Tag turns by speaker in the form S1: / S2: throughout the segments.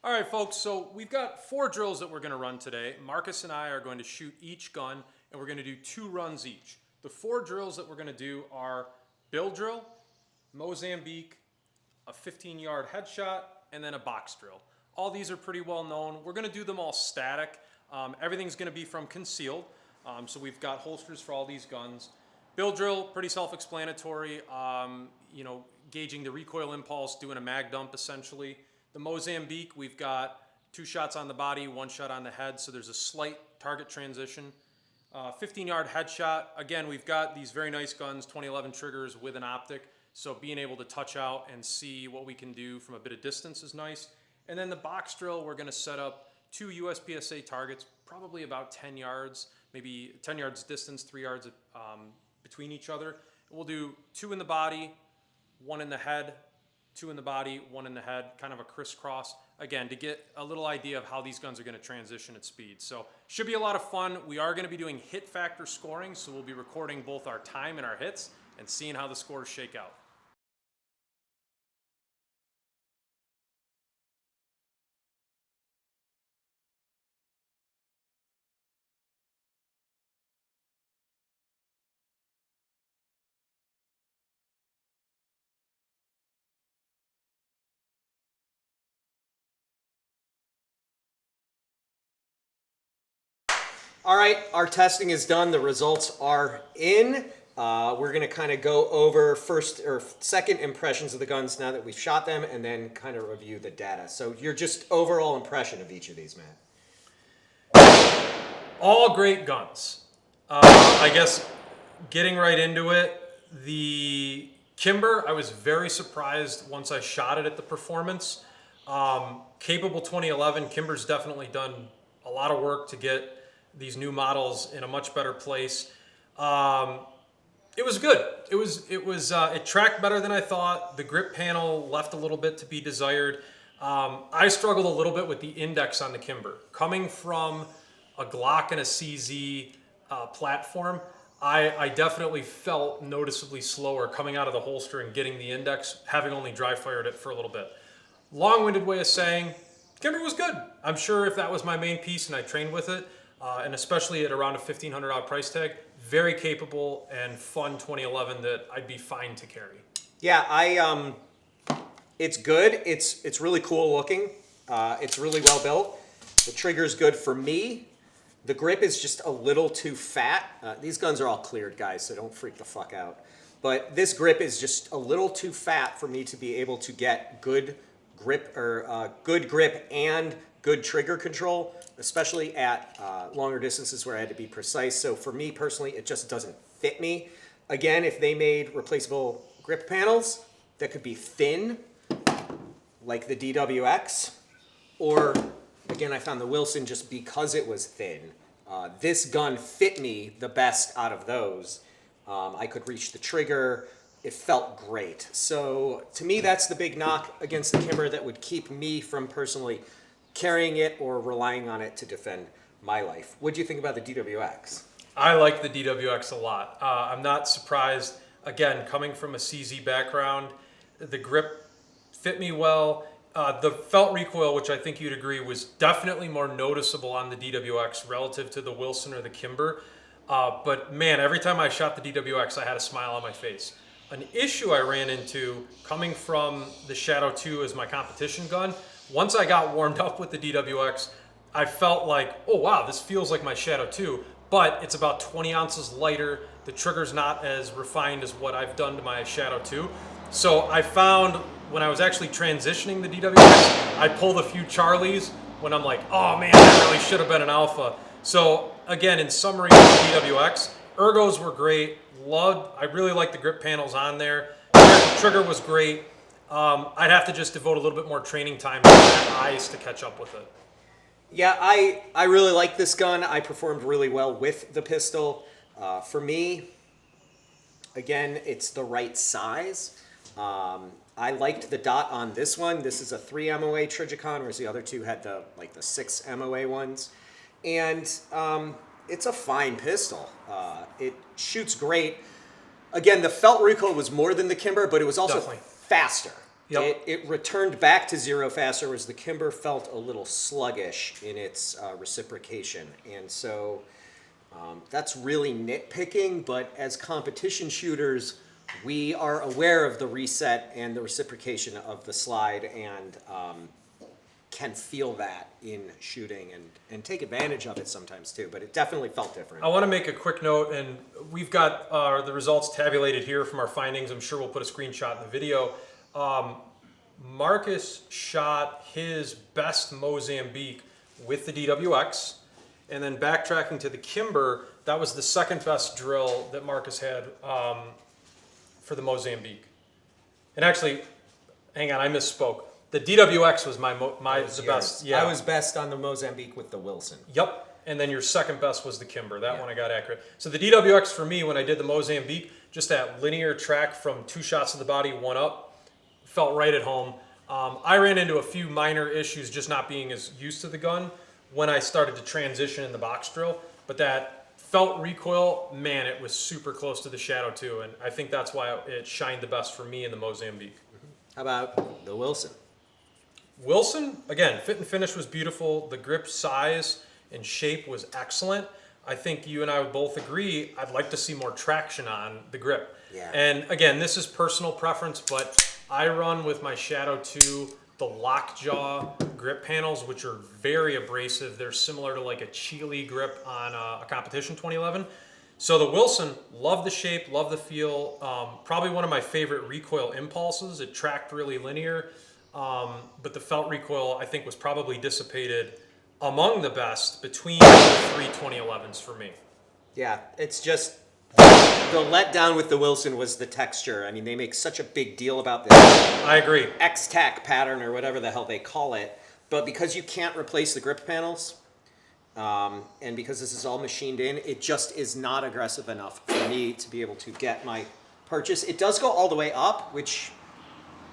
S1: All right, folks, so we've got 4 drills that we're going to run today. Marcus and I are going to shoot each gun, and we're going to do 2 runs each. The 4 drills that we're going to do are bill drill, Mozambique, a 15-yard headshot, and then a box drill. All these are pretty well known. We're going to do them all static. Everything's going to be from concealed, so we've got holsters for all these guns. Bill drill, pretty self-explanatory, gauging the recoil impulse, doing a mag dump essentially. The Mozambique, we've got 2 shots on the body, 1 shot on the head, so there's a slight target transition. 15-yard headshot, again, we've got these very nice guns, 2011 triggers with an optic, so being able to touch out and see what we can do from a bit of distance is nice. And then the box drill, we're gonna set up 2 USPSA targets, probably about 10 yards, maybe 10 yards distance, 3 yards between each other. We'll do 2 in the body, 1 in the head, 2 in the body, 1 in the head, kind of a crisscross, again, to get a little idea of how these guns are going to transition at speed. So should be a lot of fun. We are going to be doing hit factor scoring, so we'll be recording both our time and our hits and seeing how the scores shake out.
S2: All right, our testing is done. The results are in. We're going to kind of go over first or second impressions of the guns now that we've shot them, and then kind of review the data. So your just overall impression of each of these, Matt.
S1: All great guns. I guess getting right into it, the Kimber, I was very surprised once I shot it at the performance. Capable 2011, Kimber's definitely done a lot of work to get these new models in a much better place. It was good. It tracked better than I thought. The grip panel left a little bit to be desired. I struggled a little bit with the index on the Kimber. Coming from a Glock and a CZ platform, I definitely felt noticeably slower coming out of the holster and getting the index, having only dry fired it for a little bit. Long-winded way of saying, Kimber was good. I'm sure if that was my main piece and I trained with it, and especially at around a $1,500 price tag, very capable and fun 2011 that I'd be fine to carry.
S2: Yeah, it's good. It's really cool looking. It's really well built. The trigger's good for me. The grip is just a little too fat. These guns are all cleared, guys, so don't freak the fuck out. But this grip is just a little too fat for me to be able to get good grip or good grip and good trigger control, especially at longer distances where I had to be precise. So for me personally, it just doesn't fit me. Again, if they made replaceable grip panels that could be thin, like the DWX, or again, I found the Wilson just because it was thin. This gun fit me the best out of those. I could reach the trigger. It felt great. So to me, that's the big knock against the Kimber that would keep me from personally carrying it or relying on it to defend my life. What do you think about the DWX?
S1: I like the DWX a lot. I'm not surprised. Again, coming from a CZ background, the grip fit me well. The felt recoil, which I think you'd agree, was definitely more noticeable on the DWX relative to the Wilson or the Kimber. But man, every time I shot the DWX, I had a smile on my face. An issue I ran into coming from the Shadow 2 as my competition gun, once I got warmed up with the DWX, I felt like, oh wow, this feels like my Shadow 2, but it's about 20 ounces lighter. The trigger's not as refined as what I've done to my Shadow 2. So I found when I was actually transitioning the DWX, I pulled a few Charlies when I'm like, oh man, that really should have been an Alpha. So again, in summary, with the DWX, ergos were great. I really liked the grip panels on there. The trigger was great. I'd have to just devote a little bit more training time to my eyes to catch up with it.
S2: Yeah, I really like this gun. I performed really well with the pistol. For me, again, it's the right size. I liked the dot on this one. This is a 3 MOA Trijicon, whereas the other two had the 6 MOA ones. And it's a fine pistol. It shoots great. Again, the felt recoil was more than the Kimber, but it was also faster.
S1: Yep.
S2: It returned back to 0 faster, whereas the Kimber felt a little sluggish in its reciprocation. And so that's really nitpicking, but as competition shooters, we are aware of the reset and the reciprocation of the slide and can feel that in shooting and take advantage of it sometimes too, but it definitely felt different.
S1: I want to make a quick note, and we've got the results tabulated here from our findings. I'm sure we'll put a screenshot in the video. Marcus shot his best Mozambique with the DWX, and then backtracking to the Kimber, that was the second best drill that Marcus had for the Mozambique. And actually, hang on, I misspoke. The DWX was the best. Yeah,
S2: I was best on the Mozambique with the Wilson.
S1: Yep. And then your second best was the Kimber. That one I got accurate. So the DWX for me, when I did the Mozambique, just that linear track from 2 shots to the body, 1 up, felt right at home. I ran into a few minor issues just not being as used to the gun when I started to transition in the box drill. But that felt recoil, man, it was super close to the Shadow too. And I think that's why it shined the best for me in the Mozambique.
S2: How about the Wilson?
S1: Wilson, again, fit and finish was beautiful. The grip size and shape was excellent. I think you and I would both agree, I'd like to see more traction on the grip.
S2: Yeah.
S1: And again, this is personal preference, but I run with my Shadow 2 the lockjaw grip panels, which are very abrasive. They're similar to like a Chile grip on a Competition 2011. So the Wilson, love the shape, love the feel. Probably one of my favorite recoil impulses. It tracked really linear. But the felt recoil, I think, was probably dissipated among the best between the 3 2011s for me.
S2: Yeah, it's just the letdown with the Wilson was the texture. I mean, they make such a big deal about this
S1: I agree.
S2: X-Tac pattern or whatever the hell they call it. But because you can't replace the grip panels, and because this is all machined in, it just is not aggressive enough for me to be able to get my purchase. It does go all the way up, which...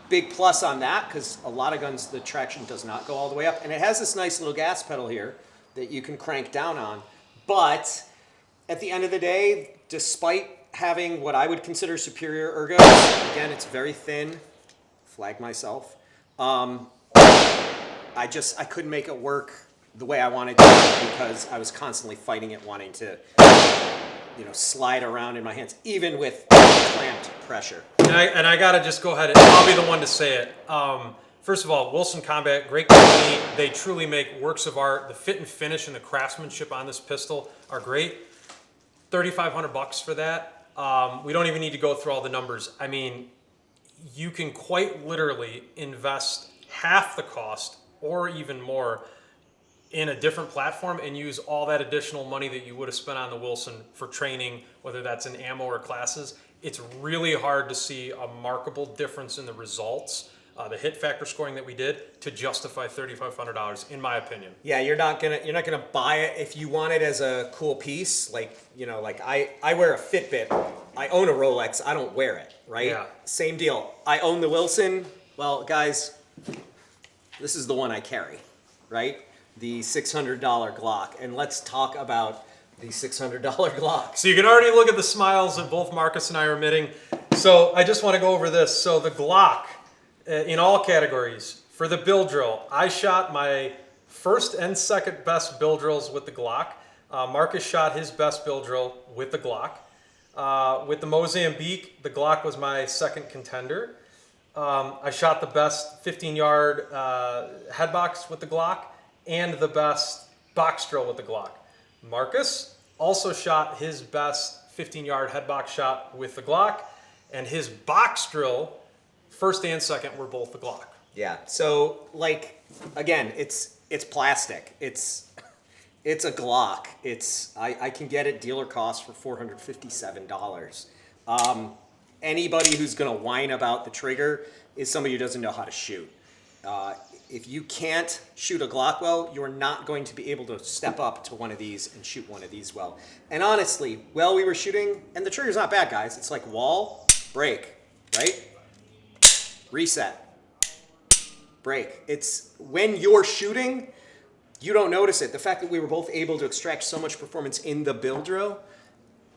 S2: big plus on that, because a lot of guns, the traction does not go all the way up. And it has this nice little gas pedal here that you can crank down on. But at the end of the day, despite having what I would consider superior ergo, again, it's very thin, flag myself, I couldn't make it work the way I wanted to because I was constantly fighting it, wanting to slide around in my hands, even with clamped pressure.
S1: And I gotta just go ahead and I'll be the one to say it. First of all, Wilson Combat, great company. They truly make works of art. The fit and finish and the craftsmanship on this pistol are great. $3,500 for that. We don't even need to go through all the numbers. I mean, you can quite literally invest half the cost or even more in a different platform and use all that additional money that you would have spent on the Wilson for training, whether that's in ammo or classes. It's really hard to see a markable difference in the results, the hit factor scoring that we did, to justify $3,500, in my opinion.
S2: Yeah, you're not gonna buy it if you want it as a cool piece. Like I wear a Fitbit. I own a Rolex. I don't wear it, right?
S1: Yeah.
S2: Same deal. I own the Wilson. Well, guys, this is the one I carry, right? The $600 Glock, and let's talk about the $600 Glock.
S1: So you can already look at the smiles that both Marcus and I are emitting. So I just want to go over this. So the Glock, in all categories, for the bill drill, I shot my first and second best bill drills with the Glock. Marcus shot his best bill drill with the Glock. With the Mozambique, the Glock was my second contender. I shot the best 15-yard head box with the Glock and the best box drill with the Glock. Marcus also shot his best 15-yard head box shot with the Glock, and his box drill, first and second, were both the Glock.
S2: Yeah. So again, it's plastic. It's a Glock. I can get it dealer cost for $457. Anybody who's gonna whine about the trigger is somebody who doesn't know how to shoot. If you can't shoot a Glock well, you're not going to be able to step up to one of these and shoot one of these well. And honestly, we were shooting, and the trigger's not bad, guys. It's like wall, break, right? Reset, break. It's when you're shooting, you don't notice it. The fact that we were both able to extract so much performance in the bill drill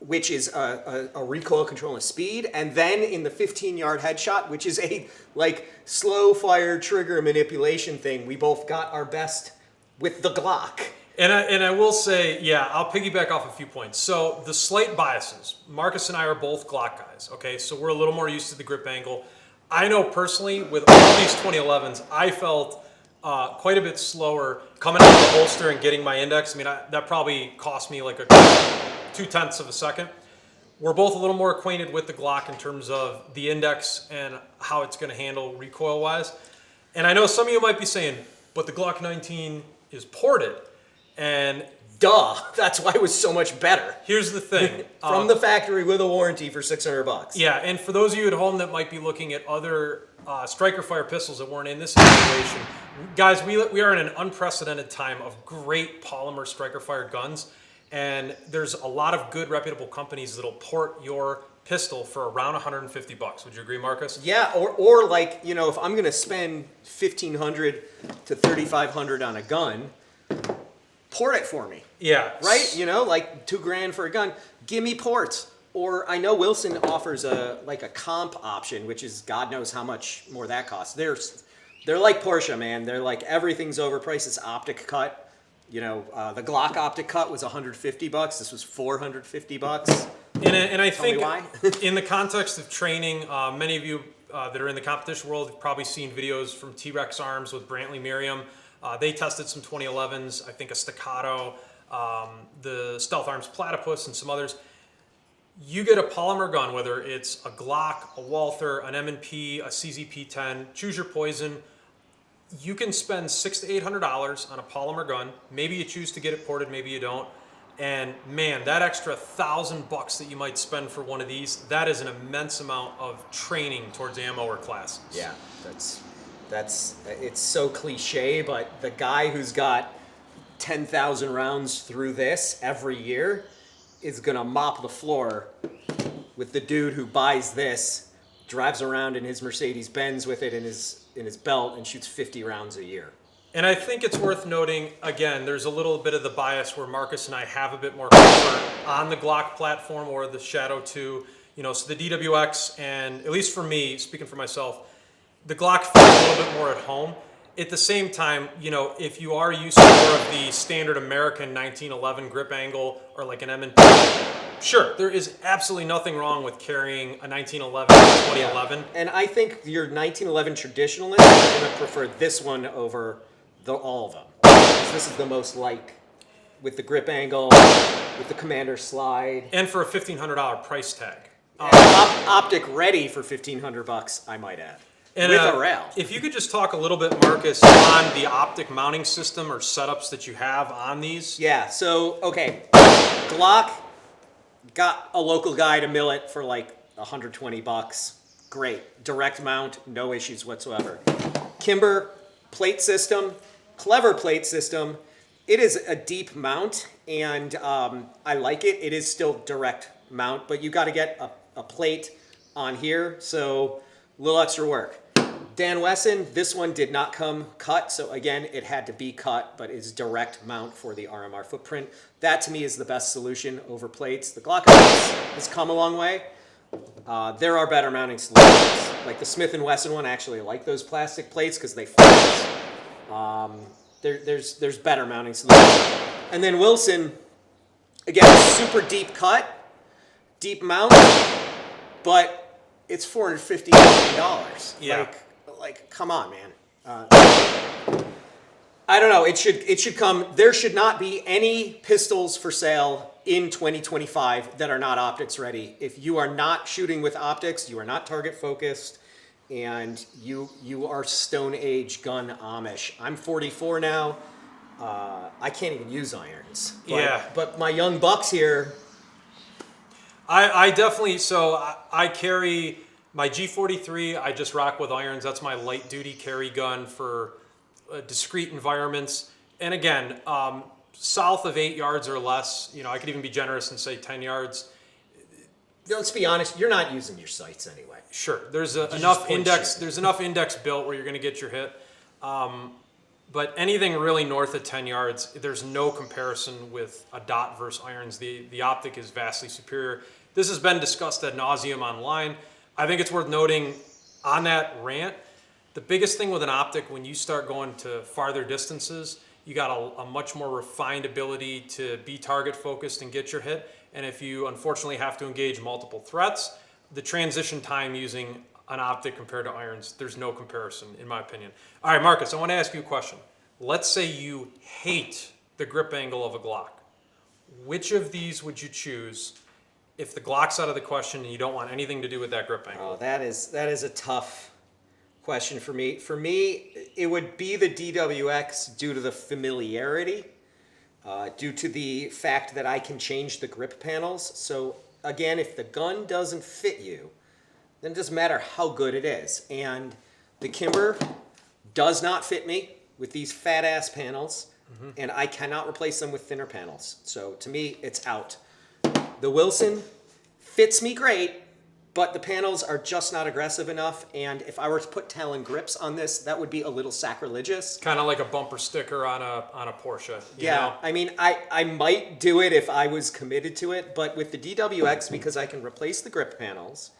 S2: which is a recoil control and speed, and then in the 15-yard headshot, which is a like slow fire trigger manipulation thing, we both got our best with the Glock.
S1: And I will say, yeah, I'll piggyback off a few points. So the slight biases. Marcus and I are both Glock guys, okay? So we're a little more used to the grip angle. I know personally, with all these 2011s, I felt quite a bit slower coming out of the holster and getting my index. I mean, that probably cost me like a 0.2 of a second. We're both a little more acquainted with the Glock in terms of the index and how it's going to handle recoil-wise. And I know some of you might be saying, but the Glock 19 is ported. And
S2: duh, that's why it was so much better.
S1: Here's the thing.
S2: From the factory with a warranty for $600.
S1: Yeah, and for those of you at home that might be looking at other striker fire pistols that weren't in this situation, guys, we are in an unprecedented time of great polymer striker fire guns, and there's a lot of good reputable companies that'll port your pistol for around $150. Would you agree, Marcus?
S2: Yeah, or like, you know, if I'm gonna spend $1,500 to $3,500 on a gun, port it for me.
S1: Yeah.
S2: Right? You know, like $2,000 for a gun. Give me ports. Or I know Wilson offers a comp option, which is God knows how much more that costs. They're like Porsche, man. They're like everything's overpriced. It's optic cut. You know, the Glock optic cut was $150. This was $450.
S1: And I think
S2: why?
S1: in the context of training, many of you that are in the competition world have probably seen videos from T-Rex Arms with Brantley Merriam. They tested some 2011s, I think a Staccato, the Stealth Arms Platypus, and some others. You get a polymer gun, whether it's a Glock, a Walther, an M&P, a CZP-10, choose your poison. You can spend $600 to $800 on a polymer gun. Maybe you choose to get it ported, maybe you don't. And man, that extra $1,000 that you might spend for one of these, that is an immense amount of training towards ammo or classes.
S2: Yeah, that's it's so cliche, but the guy who's got 10,000 rounds through this every year is gonna mop the floor with the dude who buys this, drives around in his Mercedes-Benz with it in his belt, and shoots 50 rounds a year.
S1: And I think it's worth noting, again, there's a little bit of the bias where Marcus and I have a bit more comfort on the Glock platform or the Shadow 2. You know, so the DWX, and at least for me, speaking for myself, the Glock feels a little bit more at home. At the same time, you know, if you are used to more of the standard American 1911 grip angle or like an M&P, sure, there is absolutely nothing wrong with carrying a 1911 or 2011.
S2: Yeah. And I think your 1911 traditionalists are going to prefer this one over all of them. This is the most like, with the grip angle, with the commander slide.
S1: And for a $1,500 price tag.
S2: Optic ready for $1,500, I might add.
S1: And,
S2: with a rail.
S1: If you could just talk a little bit, Marcus, on the optic mounting system or setups that you have on these.
S2: Yeah, so, okay. Glock got a local guy to mill it for like $120. Great. Direct mount, no issues whatsoever. Kimber plate system, clever plate system. It is a deep mount, and I like it. It is still direct mount, but you got to get a plate on here, so a little extra work. Dan Wesson, this one did not come cut, so again, it had to be cut, but is direct mount for the RMR footprint. That to me is the best solution over plates. The Glock has come a long way. There are better mounting solutions. Like the Smith & Wesson one, actually I like those plastic plates because they flex. There's better mounting solutions. And then Wilson, again, super deep cut, deep mount, but it's $450.
S1: Yeah.
S2: Like, come on, man. I don't know. It should come. There should not be any pistols for sale in 2025 that are not optics ready. If you are not shooting with optics, you are not target focused, and you are Stone Age gun Amish. I'm 44 now. I can't even use irons. But my young bucks here.
S1: I definitely, so I carry my G43, I just rock with irons. That's my light duty carry gun for discrete environments. And again, south of 8 yards or less, you know, I could even be generous and say 10 yards.
S2: Let's be honest, you're not using your sights anyway.
S1: Sure, there's enough index. There's enough index built where you're going to get your hit. But anything really north of 10 yards, there's no comparison with a dot versus irons. The optic is vastly superior. This has been discussed ad nauseum online. I think it's worth noting on that rant, the biggest thing with an optic when you start going to farther distances, you got a much more refined ability to be target focused and get your hit. And if you unfortunately have to engage multiple threats, the transition time using an optic compared to irons, there's no comparison in my opinion. All right, Marcus, I want to ask you a question. Let's say you hate the grip angle of a Glock. Which of these would you choose if the Glock's out of the question and you don't want anything to do with that grip angle?
S2: Oh, that is a tough question for me. For me, it would be the DWX due to the familiarity, due to the fact that I can change the grip panels. So again, if the gun doesn't fit you, then it doesn't matter how good it is. And the Kimber does not fit me with these fat ass panels, and I cannot replace them with thinner panels. So to me, it's out. The Wilson fits me great, but the panels are just not aggressive enough. And if I were to put Talon grips on this, that would be a little sacrilegious.
S1: Kind of like a bumper sticker on a Porsche. You
S2: Yeah,
S1: know?
S2: I mean, I might do it if I was committed to it, but with the DWX, because I can replace the grip panels,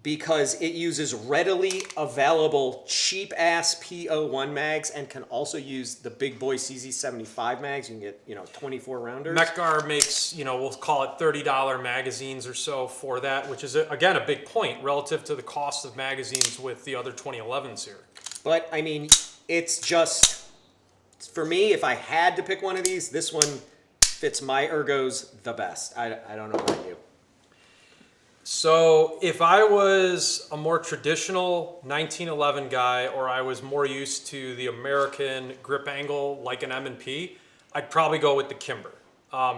S2: because it uses readily available cheap-ass P01 mags and can also use the big boy CZ75 mags. You can get, 24 rounders.
S1: Mechgar makes, we'll call it $30 magazines or so for that, which is, again, a big point relative to the cost of magazines with the other 2011s here.
S2: But, I mean, it's just, for me, if I had to pick one of these, this one fits my ergos the best. I don't know about you.
S1: So if I was a more traditional 1911 guy, or I was more used to the American grip angle like an M&P, I'd probably go with the Kimber.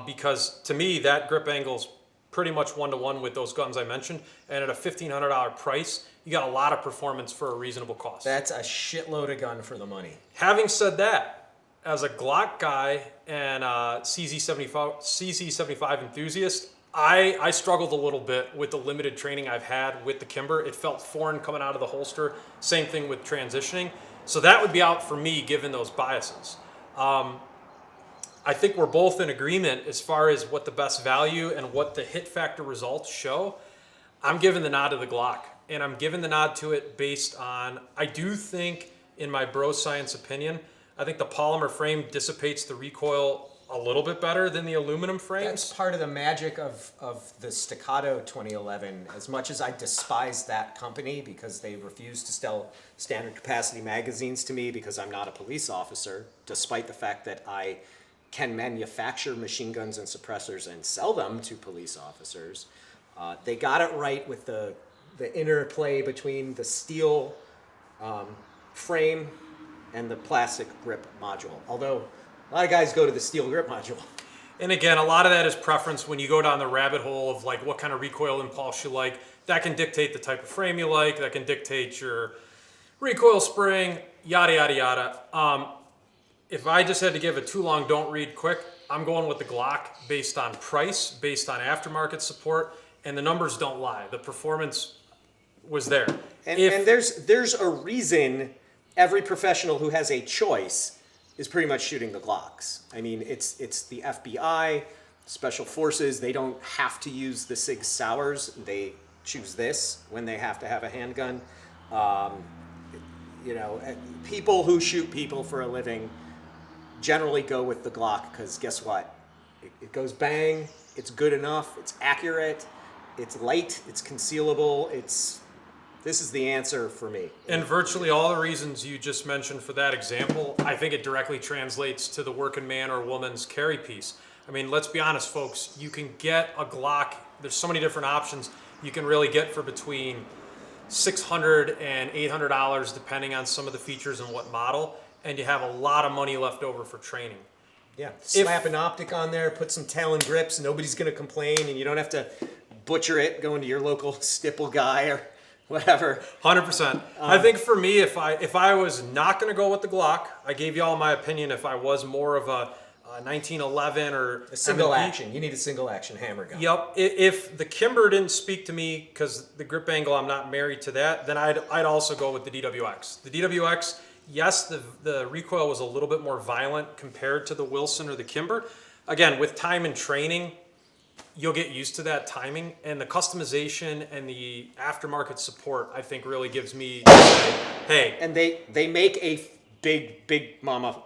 S1: Because to me, that grip angle's pretty much one-to-one with those guns I mentioned. And at a $1,500 price, you got a lot of performance for a reasonable cost.
S2: That's a shitload of gun for the money.
S1: Having said that, as a Glock guy and a CZ75 enthusiast, I struggled a little bit with the limited training I've had with the Kimber. It felt foreign coming out of the holster. Same thing with transitioning. So that would be out for me given those biases. I think we're both in agreement as far as what the best value and what the hit factor results show. I'm giving the nod to the Glock, and I'm giving the nod to it based on, I do think, in my bro science opinion, I think the polymer frame dissipates the recoil a little bit better than the aluminum frames.
S2: That's part of the magic of the Staccato 2011. As much as I despise that company because they refuse to sell standard capacity magazines to me because I'm not a police officer, despite the fact that I can manufacture machine guns and suppressors and sell them to police officers, they got it right with the interplay between the steel frame and the plastic grip module. Although a lot of guys go to the steel grip module.
S1: And again, a lot of that is preference when you go down the rabbit hole of like what kind of recoil impulse you like. That can dictate the type of frame you like. That can dictate your recoil spring, yada, yada, yada. If I just had to give a too long don't read quick, I'm going with the Glock based on price, based on aftermarket support, and the numbers don't lie. The performance was there.
S2: And there's a reason every professional who has a choice is pretty much shooting the Glocks. I mean, it's the FBI, Special Forces. They don't have to use the Sig Sauers. They choose this when they have to have a handgun. People who shoot people for a living generally go with the Glock because guess what? It goes bang. It's good enough. It's accurate. It's light. It's concealable. This is the answer for me.
S1: And virtually all the reasons you just mentioned for that example, I think it directly translates to the working man or woman's carry piece. I mean, let's be honest, folks. You can get a Glock. There's so many different options you can really get for between $600 and $800, depending on some of the features and what model. And you have a lot of money left over for training.
S2: Yeah, slap an optic on there, put some Talon grips. Nobody's going to complain, and you don't have to butcher it going to your local stipple guy or whatever.
S1: 100%. I think for me, if I was not going to go with the Glock, I gave you all my opinion. If I was more of a 1911 or
S2: a single
S1: M&P,
S2: action, you need a single action hammer gun.
S1: Yep. If the Kimber didn't speak to me because the grip angle, I'm not married to that, then I'd also go with the DWX. The DWX Yes, the recoil was a little bit more violent compared to the Wilson or the Kimber. Again, with time and training, you'll get used to that timing, and the customization and the aftermarket support, I think, really gives me, hey.
S2: And they make a big mama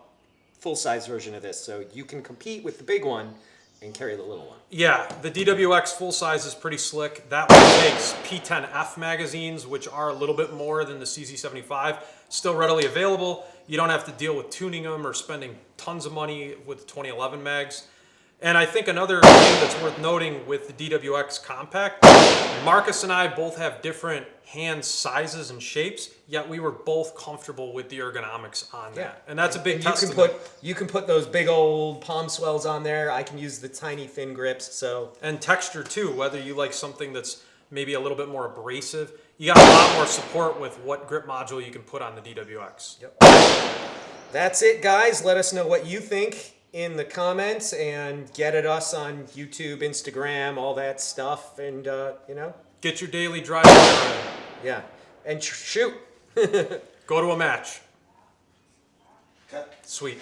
S2: full-size version of this, so you can compete with the big one and carry the little one.
S1: Yeah, the DWX full size is pretty slick. That one takes P10F magazines, which are a little bit more than the CZ75. Still readily available. You don't have to deal with tuning them or spending tons of money with the 2011 mags. And I think another thing that's worth noting with the DWX Compact, Marcus and I both have different hand sizes and shapes, yet we were both comfortable with the ergonomics on that. And that's a big testament.
S2: You can put those big old palm swells on there. I can use the tiny thin grips, so.
S1: And texture too, whether you like something that's maybe a little bit more abrasive. You got a lot more support with what grip module you can put on the DWX.
S2: Yep. That's it, guys. Let us know what you think in the comments, and get at us on YouTube, Instagram, all that stuff, and you know,
S1: get your daily drive in.
S2: Yeah, and shoot.
S1: Go to a match.
S2: Cut.
S1: Sweet.